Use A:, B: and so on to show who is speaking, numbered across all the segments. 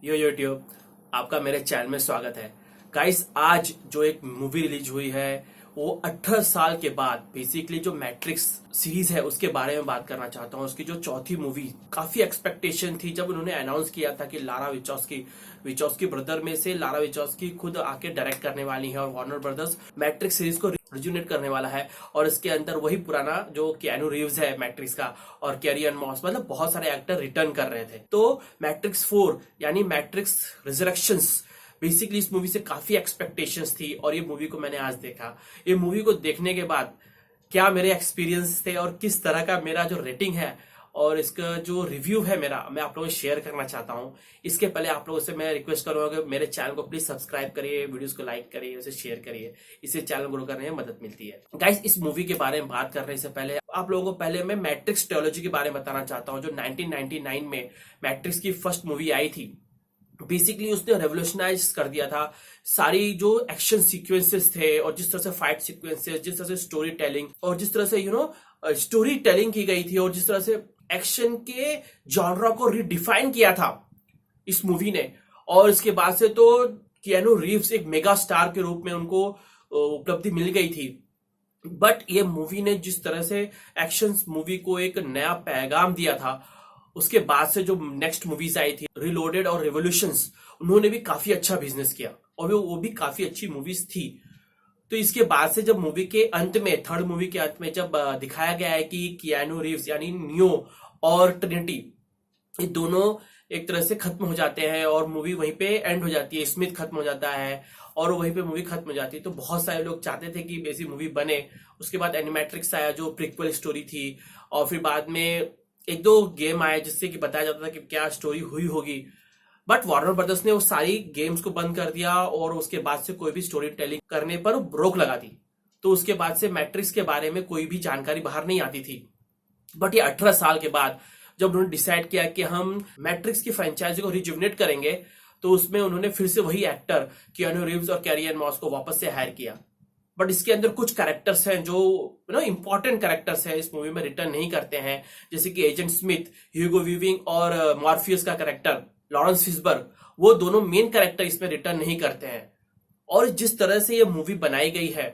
A: यो YouTube, आपका मेरे channel में स्वागत है। गाइस, आज जो एक मूवी रिलीज हुई है वो 18 साल के बाद बेसिकली जो मैट्रिक्स सीरीज है उसके बारे में बात करना चाहता हूँ। उसकी जो चौथी मूवी, काफी एक्सपेक्टेशन थी जब उन्होंने अनाउंस किया था कि लारा विचॉस्की ब्रदर में से लारा विचॉस्की खुद आके डायरेक्ट करने वाली है और वार्नर ब्रदर्स मैट्रिक्स सीरीज को रिजुनेट करने वाला है। और इसके अंदर वही पुराना जो कियानू रीव्स है मैट्रिक्स का और कैरियन मॉस, मतलब बहुत सारे एक्टर रिटर्न कर रहे थे। तो मैट्रिक्स 4 यानी मैट्रिक्स रिजरेक्शंस, बेसिकली इस मूवी से काफी एक्सपेक्टेशंस थी और ये मूवी को मैंने आज देखा। ये मूवी को देखने के बाद क्या मेरे एक्सपीरियंस थे और किस तरह का मेरा जो रेटिंग है और इसका जो रिव्यू है मेरा, मैं आप लोगों से शेयर करना चाहता हूं। इसके पहले आप लोगों से मैं रिक्वेस्ट करूंगा कि मेरे चैनल को प्लीज सब्सक्राइब करिए, वीडियोस को लाइक करिए, उसे शेयर करिए, इससे चैनल ग्रो करने में मदद मिलती है। गाइस, इस मूवी के बारे में बात करने से पहले आप लोगों को पहले मैं मैट्रिक्स ट्रिलॉजी के बारे में बताना चाहता हूं, जो 1999 में मैट्रिक्स की फर्स्ट मूवी आई थी। बेसिकली उसने रेवोल्यूशनाइज कर दिया था सारी जो एक्शन सीक्वेंसेस थे और जिस तरह से फाइट सीक्वेंसेस, जिस तरह से स्टोरी टेलिंग और जिस तरह से स्टोरी टेलिंग की गई थी और जिस तरह से एक्शन के जॉनरा को रिडिफाइन किया था इस मूवी ने। और इसके बाद से तो कियानू रीव्स एक मेगा स्टार के रूप में उनको उपलब्धि मिल गई थी। बट ये मूवी ने जिस तरह से एक्शन मूवी को एक नया पैगाम दिया था, उसके बाद से जो नेक्स्ट मूवीज आई थी रिलोडेड और रेवोल्यूशंस, उन्होंने भी काफी अच्छा बिजनेस किया और वो भी काफी अच्छी मूवीज थी। तो इसके बाद से जब मूवी के अंत में, थर्ड मूवी के अंत में जब दिखाया गया है कि कियानू रीव्स यानी नियो और ट्रिनिटी, ये दोनों एक तरह से खत्म हो जाते हैं और मूवी वहीं पे एंड हो जाती है। स्मिथ खत्म हो जाता है और वहीं पे मूवी खत्म हो जाती है। तो बहुत सारे लोग चाहते थे कि ऐसी मूवी बने। उसके बाद एनिमेट्रिक्स आया जो प्रीक्वल स्टोरी थी, और फिर बाद में एक दो गेम आए जिससे कि बताया जाता था कि क्या स्टोरी हुई होगी। बट वार्नर ब्रदर्स ने वो सारी गेम्स को बंद कर दिया और उसके बाद से कोई भी स्टोरी टेलिंग करने पर रोक लगा दी। तो उसके बाद से मैट्रिक्स के बारे में कोई भी जानकारी बाहर नहीं आती थी। बट ये 18 साल के बाद जब उन्होंने डिसाइड किया कि हम मैट्रिक्स की फ्रेंचाइजी को रिजुविनेट करेंगे, तो उसमें उन्होंने फिर से वही एक्टर कियानू रीव्स और कैरियन मॉस को वापस से हायर किया। बट इसके अंदर कुछ कैरेक्टर्स हैं जो इंपॉर्टेंट कैरेक्टर्स हैं, इस मूवी में रिटर्न नहीं करते हैं, जैसे कि एजेंट स्मिथ, ह्यूगो वीविंग और मॉर्फियस का कैरेक्टर लॉरेंस फिशबर्ग, वो दोनों मेन कैरेक्टर इसमें रिटर्न नहीं करते हैं। और जिस तरह से ये मूवी बनाई गई है,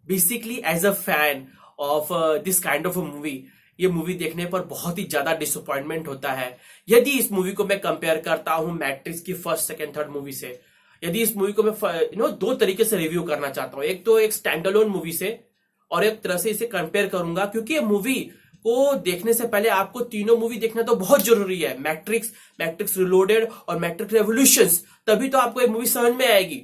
A: basically as a fan of this kind of a movie, ये मूवी देखने पर बहुत ही ज्यादा डिसअपॉइंटमेंट होता है। यदि इस मूवी को मैं कंपेयर करता हूं मैट्रिक्स की फर्स्ट, सेकंड, थर्ड मूवी से, यदि इस मूवी को मैं दो तरीके से रिव्यू करना चाहता हूं, एक तो एक स्टैंड अलोन मूवी से और एक तरह से इसे कंपेयर करूंगा, क्योंकि ये मूवी को देखने से पहले आपको तीनों मूवी देखना तो बहुत जरूरी है, मैट्रिक्स, मैट्रिक्स रिलोडेड और मैट्रिक्स रेवोल्यूशंस, तभी तो आपको ये मूवी समझ में आएगी।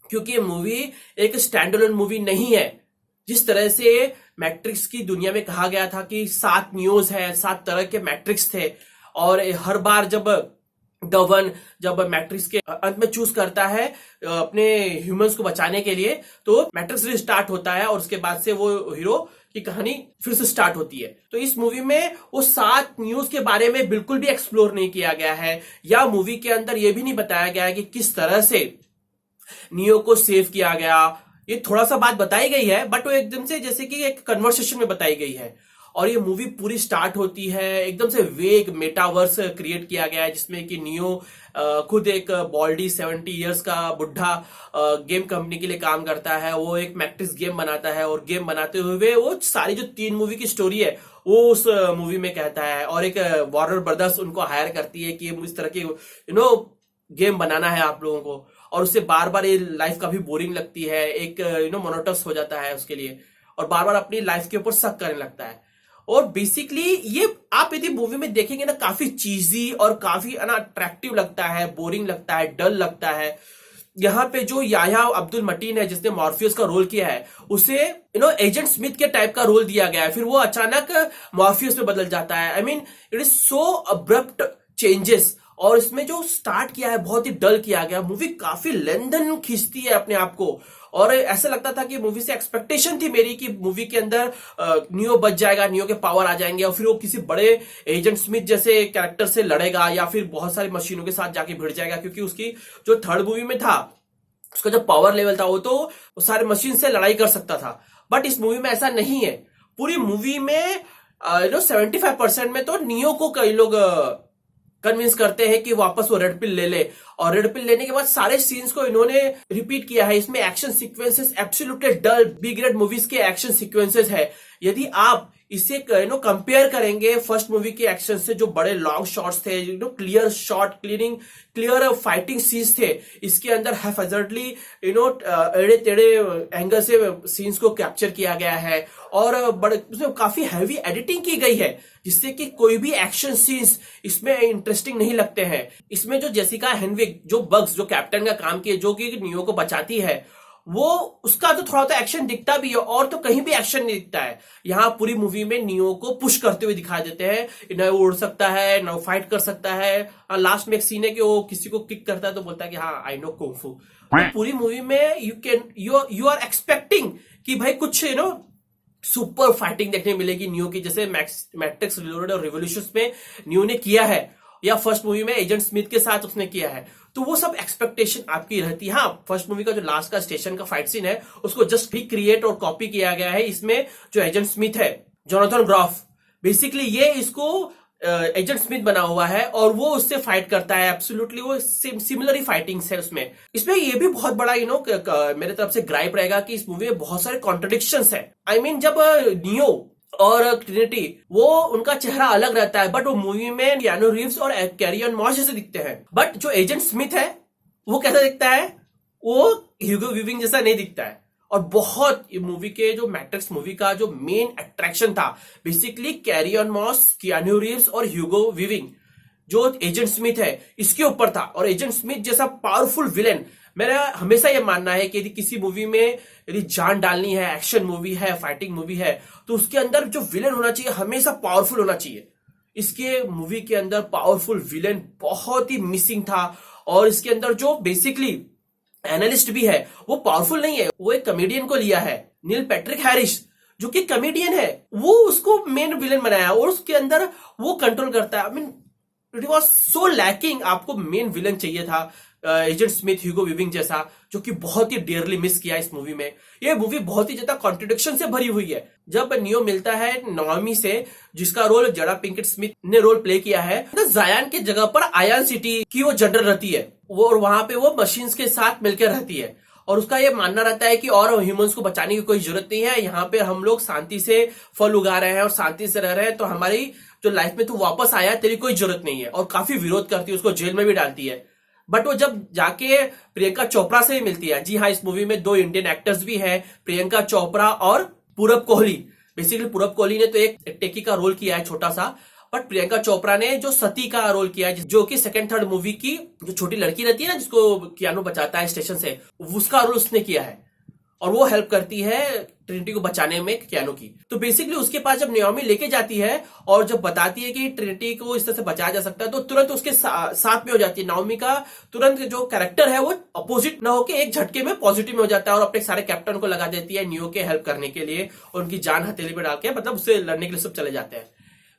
A: क्योंकि ये मूवी एक स्टैंड अलोन मूवी नहीं है। जिस तरह से मैट्रिक्स की दुनिया में कहा गया था कि 7 नियोज है, 7 तरह के मैट्रिक्स थे, और हर बार जब मैट्रिक्स के अंत में चूज करता है अपने ह्यूमंस को बचाने के लिए, तो मैट्रिक्स रिस्टार्ट होता है और उसके बाद से वो हीरो की कहानी फिर से स्टार्ट होती है। तो इस मूवी में वो 7 न्यूज के बारे में बिल्कुल भी एक्सप्लोर नहीं किया गया है, या मूवी के अंदर ये भी नहीं बताया गया है कि किस तरह से नियो को सेव किया गया। ये थोड़ा सा बात बताई गई है, बट वो एकदम से जैसे कि एक कन्वर्सेशन में बताई गई है। और ये मूवी पूरी स्टार्ट होती है एकदम से वेग मेटावर्स क्रिएट किया गया है, जिसमें कि नियो खुद एक बॉल्डी 70 इयर्स का बुढ़ा गेम कंपनी के लिए काम करता है। वो एक मैट्रिक्स गेम बनाता है और गेम बनाते हुए वो सारी जो 3 मूवी की स्टोरी है वो उस मूवी में कहता है। और एक वार्नर ब्रदर्स उनको हायर करती है कि इस तरह की गेम बनाना है आप लोगों को, और उससे बार बार ये लाइफ काफी बोरिंग लगती है, एक मोनोटस हो जाता है उसके लिए, और बार बार अपनी लाइफ के ऊपर शक करने लगता है। और बेसिकली ये आप यदि मूवी में देखेंगे ना, काफी चीजी और काफी अट्रैक्टिव लगता है, बोरिंग लगता है, डल लगता है। यहाँ पे जो याह्या अब्दुल मटीन है जिसने मॉर्फियस का रोल किया है, उसे एजेंट स्मिथ के टाइप का रोल दिया गया है, फिर वो अचानक मॉर्फियस में बदल जाता है। I mean it is so abrupt changes. और इसमें जो स्टार्ट किया है बहुत ही डल किया गया। मूवी काफी लेंथन खींचती है अपने आप को, और ऐसा लगता था कि मूवी से एक्सपेक्टेशन थी मेरी कि मूवी के अंदर नियो बच जाएगा, नियो के पावर आ जाएंगे और फिर वो किसी बड़े एजेंट स्मिथ जैसे कैरेक्टर से लड़ेगा या फिर बहुत सारी मशीनों के साथ जाके भिड़ जाएगा। क्योंकि उसकी जो थर्ड मूवी में था, उसका जो पावर लेवल था वो तो सारे मशीन से लड़ाई कर सकता था। बट इस मूवी में ऐसा नहीं है। पूरी मूवी में 75% में तो नियो को कई लोग कन्विंस करते हैं कि वापस वो रेड पिल ले ले, और रेड पिल लेने के बाद सारे सीन्स को इन्होंने रिपीट किया है। इसमें एक्शन सीक्वेंसेस एब्सोल्युटली डल बी ग्रेड मूवीज के एक्शन सीक्वेंसेस है। यदि आप इसे कंपेयर करेंगे फर्स्ट मूवी के एक्शन से, जो बड़े लॉन्ग शॉट्स थे, clear shot, clear fighting scenes थे, इसके अंदर हैफजर्डली एड़े टेढ़े एंगल से सीन्स को कैप्चर किया गया है, और बड़े उसमें काफी हैवी एडिटिंग की गई है, जिससे कि कोई भी एक्शन सीन्स इसमें इंटरेस्टिंग नहीं लगते हैं। इसमें जो जेसिका हेनविक, जो बग्स, जो कैप्टन का काम किए, जो कि नियो को बचाती है, वो उसका तो थोड़ा तो एक्शन दिखता भी है, और तो कहीं भी एक्शन नहीं दिखता है। यहाँ पूरी मूवी में नियो को पुश करते हुए दिखा देते हैं, न वो उड़ सकता है, न वो फाइट कर सकता है। लास्ट में एक सीन है कि वो किसी को किक करता है तो बोलता है कि हाँ आई नो कुंग फू। तो पूरी मूवी में यू आर एक्सपेक्टिंग कि भाई कुछ सुपर फाइटिंग देखने मिलेगी नियो की, जैसे मैट्रिक्स रिलोडेड और रिवोल्यूशन में नियो ने किया है, या फर्स्ट मूवी में एजेंट स्मिथ के साथ उसने किया है। तो वो सब एक्सपेक्टेशन आपकी रहती है। हाँ, फर्स्ट मूवी का जो लास्ट का स्टेशन का फाइट सीन है, उसको जस्ट भी क्रिएट और कॉपी किया गया है। इसमें जो एजेंट स्मिथ है, जोनाथन ग्रॉफ, बेसिकली ये इसको एजेंट स्मिथ बना हुआ है, और वो उससे फाइट करता है। एब्सोल्युटली वो सिमिलर ही फाइटिंग्स है उसमें। इसमें ये भी बहुत बड़ा मेरे तरफ से ग्राइप रहेगा कि इस मूवी में बहुत सारे कॉन्ट्रडिक्शंस है। आई मीन जब नियो और ट्रिनिटी, वो उनका चेहरा अलग रहता है, बट वो मूवी में कियानू रीव्स और कैरी ऑन मॉस जैसे दिखते हैं। बट जो एजेंट स्मिथ है वो कैसा दिखता है, वो ह्यूगो वीविंग जैसा नहीं दिखता है। और बहुत मूवी के जो मैट्रिक्स मूवी का जो मेन अट्रैक्शन था, basically Carrie Anne Moss, Keanu Reeves और ह्यूगो वीविंग, जो एजेंट स्मिथ है इसके ऊपर था। और एजेंट स्मिथ जैसा पावरफुल विलेन, मेरा हमेशा यह मानना है कि यदि किसी मूवी में यदि जान डालनी है, एक्शन मूवी है, फाइटिंग मूवी है, तो उसके अंदर जो विलेन होना चाहिए हमेशा पावरफुल होना चाहिए। इसके मूवी के अंदर पावरफुल विलेन बहुत ही मिसिंग था। और इसके अंदर जो बेसिकली एनालिस्ट भी है वो पावरफुल नहीं है, वो एक कॉमेडियन को लिया है, नील पैट्रिक हैरिस, जो कि कॉमेडियन है, वो उसको मेन विलेन बनाया, और उसके अंदर वो कंट्रोल करता है। I mean it was so lacking. आपको मेन विलन चाहिए था एजेंट स्मिथ, ह्यूगो वीविंग जैसा, जो कि बहुत ही डियरली मिस किया इस मूवी में। ये मूवी बहुत ही ज्यादा कॉन्ट्रडिक्शन से भरी हुई है। जब नियो मिलता है नाओमी से, जिसका रोल जडा पिंकेट स्मिथ ने रोल प्ले किया है, तो जायान की जगह पर आयन सिटी की वो जनरल रहती है, वो और वहां पे वो मशीन्स के साथ मिलकर रहती है। और उसका ये मानना रहता है कि और ह्यूमंस को बचाने की कोई जरूरत नहीं है, यहाँ पे हम लोग शांति से फल उगा रहे हैं और शांति से रह रहे हैं, तो हमारी जो लाइफ में तू वापस आया, तेरी कोई जरूरत नहीं है। और काफी विरोध करती है, उसको जेल में भी डालती है। बट वो जब जाके प्रियंका चोपड़ा से ही मिलती है, जी हाँ, इस मूवी में 2 इंडियन एक्टर्स भी हैं, प्रियंका चोपड़ा और पूरब कोहली। बेसिकली पूरब कोहली ने तो एक टेकी का रोल किया है छोटा सा, बट प्रियंका चोपड़ा ने जो सती का रोल किया है, जो कि सेकंड थर्ड मूवी की जो छोटी लड़की रहती है ना, जिसको कियानू बचाता है स्टेशन से, उसका रोल उसने किया है। और वो हेल्प करती है ट्रिनिटी को बचाने में कियानू की। तो बेसिकली उसके पास जब नाओमी लेके जाती है और जब बताती है कि ट्रिनिटी को इस तरह से बचाया जा सकता है, तो तुरंत उसके साथ में हो जाती है। नाओमी का तुरंत जो कैरेक्टर है वो अपोजिट ना होकर एक झटके में पॉजिटिव में हो जाता है, और अपने सारे कैप्टन को लगा देती है नियो के हेल्प करने के लिए, और उनकी जान हथेली पे डाल के, मतलब उससे लड़ने के लिए सब चले जाते हैं।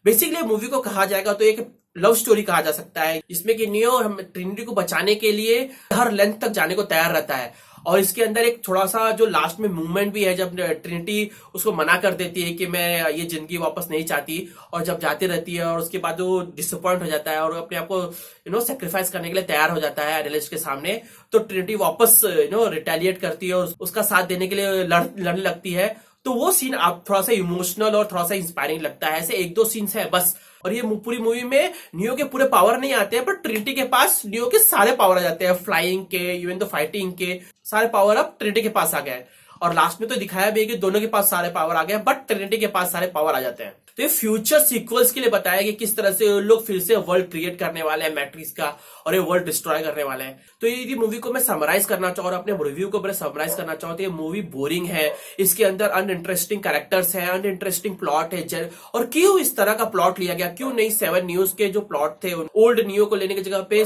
A: बेसिकली मूवी को कहा जाएगा तो एक लव स्टोरी कहा जा सकता है, जिसमें कि नियो ट्रिनिटी को बचाने के लिए हर लेंथ तक जाने को तैयार रहता है। और इसके अंदर एक थोड़ा सा जो लास्ट में मूवमेंट भी है, जब ट्रिनिटी उसको मना कर देती है कि मैं ये जिंदगी वापस नहीं चाहती, और जब जाती रहती है और उसके बाद वो डिसअपॉइंट हो जाता है और अपने आप को सेक्रीफाइस करने के लिए तैयार हो जाता है एनालिस्ट के सामने, तो ट्रिनिटी वापस रिटेलिएट करती है और उसका साथ देने के लिए लड़ने लगती है। तो वो सीन आप थोड़ा सा इमोशनल और थोड़ा सा इंस्पायरिंग लगता है। ऐसे 1-2 सीन्स है बस। और ये पूरी मूवी में नियो के पूरे पावर नहीं आते हैं, पर ट्रिनिटी के पास नियो के सारे पावर आ जाते हैं, फ्लाइंग के, इवन तो फाइटिंग के सारे पावर अब ट्रिनिटी के पास आ गए। और लास्ट में तो दिखाया भी है कि दोनों के पास सारे पावर आ गए, बट ट्रिनिटी के पास सारे पावर आ जाते हैं। तो ये फ्यूचर सीक्वल्स के लिए बताया कि किस तरह से लोग फिर से वर्ल्ड क्रिएट करने वाले हैं मैट्रिक्स का, और ये वर्ल्ड डिस्ट्रॉय करने वाले हैं। तो ये मूवी को मैं समराइज करना चाहूँ और अपने रिव्यू को मैं समराइज करना चाहूँ तो ये मूवी बोरिंग है। इसके अंदर अनइंटरेस्टिंग कैरेक्टर्स है, अनइंटरेस्टिंग प्लॉट है। और क्यों इस तरह का प्लॉट लिया गया, क्यों नहीं 7 न्यूज के जो प्लॉट थे, ओल्ड नियो को लेने की जगह पे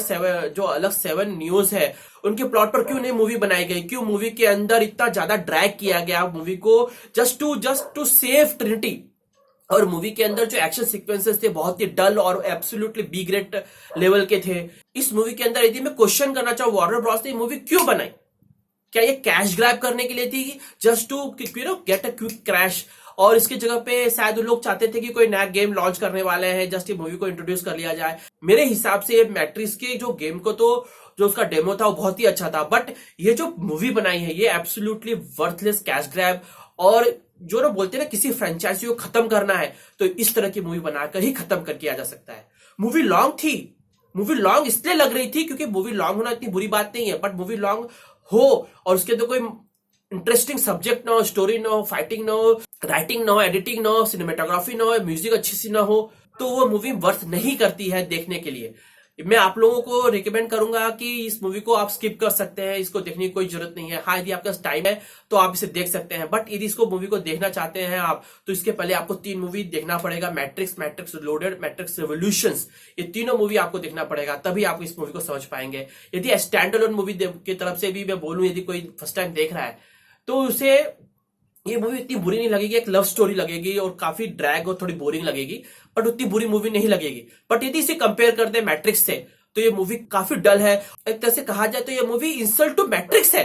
A: जो अलग 7 न्यूज है, उनके प्लॉट पर क्यों नहीं मूवी बनाई गई? क्यों मूवी के अंदर इतना ज्यादा ड्रैग किया गया मूवी को जस्ट टू सेव ट्रिनिटी? और मूवी के अंदर जो एक्शन सीक्वेंसेस थे बहुत ही डल और एब्सोल्युटली बी ग्रेड लेवल के थे। इस मूवी के अंदर यदि मैं क्वेश्चन करना चाहूँ, वार्नर ब्रॉस ने मूवी क्यों बनाई? क्या ये कैश ग्रैब करने के लिए थी, just to get a quick crash? और इसकी जगह पे शायद लोग चाहते थे कि कोई नया गेम लॉन्च करने वाले हैं, जस्ट ये मूवी को इंट्रोड्यूस कर लिया जाए। मेरे हिसाब से मैट्रिक्स के जो गेम को तो जो उसका डेमो था वो बहुत ही अच्छा था, बट ये जो मूवी बनाई है ये एब्सोल्युटली वर्थलेस कैश ग्रैब। और जो ना बोलते हैं ना किसी फ्रेंचाइजी को खत्म करना है तो इस तरह की मूवी बनाकर ही खत्म कर किया जा सकता है। मूवी लॉन्ग थी, मूवी लॉन्ग इसलिए लग रही थी क्योंकि मूवी लॉन्ग होना इतनी बुरी बात नहीं है, बट मूवी लॉन्ग हो और उसके तो कोई इंटरेस्टिंग सब्जेक्ट ना हो, स्टोरी ना हो, फाइटिंग ना हो, राइटिंग ना हो, एडिटिंग ना हो, सिनेमेटोग्राफी ना हो, म्यूजिक अच्छी सी ना हो, तो वो मूवी वर्थ नहीं करती है देखने के लिए। मैं आप लोगों को रिकमेंड करूंगा कि इस मूवी को आप स्किप कर सकते हैं, इसको देखने की कोई जरूरत नहीं है। हाँ, यदि आपके पास टाइम है तो आप इसे देख सकते हैं, बट यदि इसको मूवी को देखना चाहते हैं आप तो इसके पहले आपको 3 मूवी देखना पड़ेगा। Matrix, matrix reloaded, matrix revolutions, ये तीनों मूवी आपको देखना पड़ेगा, तभी आप इस मूवी को समझ पाएंगे। यदि स्टैंड अलोन मूवी की तरफ से भी मैं बोलूं, यदि कोई फर्स्ट टाइम देख रहा है तो उसे ये मूवी इतनी बुरी नहीं लगेगी। एक लव स्टोरी लगेगी और काफी ड्रैग और थोड़ी बोरिंग लगेगी, बट उतनी बुरी मूवी नहीं लगेगी। बट यदि इसे कंपेयर करते हैं मैट्रिक्स से तो ये मूवी काफी डल है। एक तरह से कहा जाए तो ये मूवी इंसल्ट टू मैट्रिक्स है।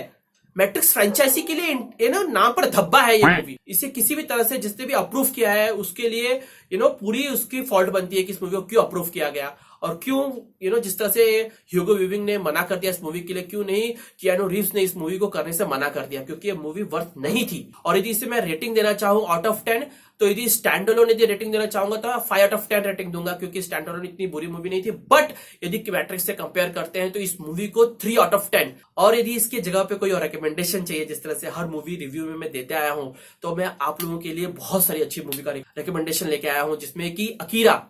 A: मैट्रिक्स फ्रेंचाइजी के लिए नाम पर धब्बा है ये मूवी। इसे किसी भी तरह से जिसने भी अप्रूव किया है उसके लिए पूरी उसकी फॉल्ट बनती है कि इस मूवी को क्यों अप्रूव किया गया और क्यों जिस तरह से ह्यूगो वीविंग ने मना कर दिया इस मूवी के लिए, क्यों नहीं कियानो रीव्स ने इस मूवी को करने से मना कर दिया, क्योंकि ये मूवी वर्थ नहीं थी। और यदि इसे मैं रेटिंग देना चाहूं आउट ऑफ 10 तो यदि स्टैंड अलोन यदि रेटिंग देना चाहूंगा तो 5 आउट ऑफ 10 रेटिंग दूंगा, क्योंकि स्टैंड अलोन इतनी बुरी मूवी नहीं थी। बट यदि मैट्रिक्स से कंपेयर करते हैं तो इस मूवी को 3 आउट ऑफ 10। और यदि इसकी जगह पे कोई और रिकमेंडेशन चाहिए, जिस तरह से हर मूवी रिव्यू में मैं देते आया हूं, तो मैं आप लोगों के लिए बहुत सारी अच्छी मूवी का रिकमेंडेशन लेके आया हूं, जिसमें कि अकीरा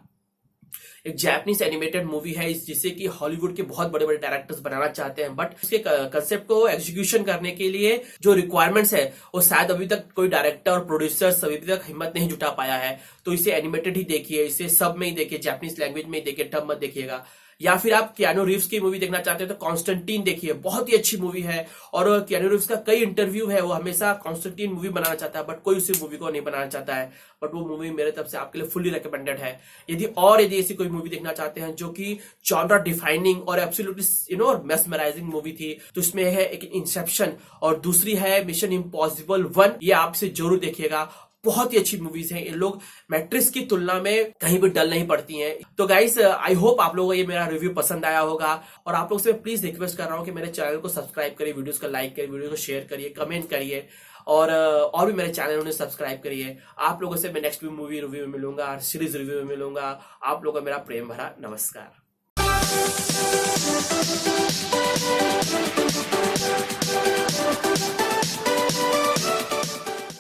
A: एक जापानीज एनिमेटेड मूवी है जिसे कि हॉलीवुड के बहुत बड़े बड़े डायरेक्टर्स बनाना चाहते हैं, बट उसके कंसेप्ट को एग्जीक्यूशन करने के लिए जो रिक्वायरमेंट्स है वो शायद अभी तक कोई डायरेक्टर और प्रोड्यूसर अभी तक हिम्मत नहीं जुटा पाया है। तो इसे एनिमेटेड ही देखिए, इसे सब में ही देखिए, जापानीज लैंग्वेज में ही देखिए, टब मत देखिएगा। या फिर आप कियानो रीव्स की मूवी देखना चाहते हैं तो कॉन्स्टेंटीन देखिए, बहुत ही अच्छी मूवी है। और कियानो रीव्स का कई इंटरव्यू है, वो हमेशा कॉन्स्टेंटीन मूवी बनाना चाहता है, बट कोई उसी मूवी को नहीं बनाना चाहता है। बट वो मूवी मेरे तरफ से आपके लिए फुल्ली रिकमेंडेड है। यदि ऐसी कोई मूवी देखना चाहते हैं जो कि जॉनरा डिफाइनिंग और एब्सोल्युटली मेस्मराइजिंग मूवी थी, तो इसमें है एक इंसेप्शन और दूसरी है मिशन इम्पॉसिबल 1। ये आप इसे जरूर देखिएगा, बहुत ही अच्छी मूवीज हैं। इन लोग मैट्रिक्स की तुलना में कहीं भी डल नहीं पड़ती हैं। तो गाइस, आई होप आप लोगों को ये मेरा रिव्यू पसंद आया होगा, और आप लोग से मैं प्लीज रिक्वेस्ट कर रहा हूं कि मेरे चैनल को सब्सक्राइब करिए, वीडियोस को लाइक करिए, वीडियो को शेयर करिए, कमेंट करिए, और भी मेरे चैनल उन्हें सब्सक्राइब करिए। आप लोगों से मैं नेक्स्ट मूवी रिव्यू में मिलूंगा, सीरीज रिव्यू में मिलूंगा। आप लोगों को मेरा प्रेम भरा नमस्कार।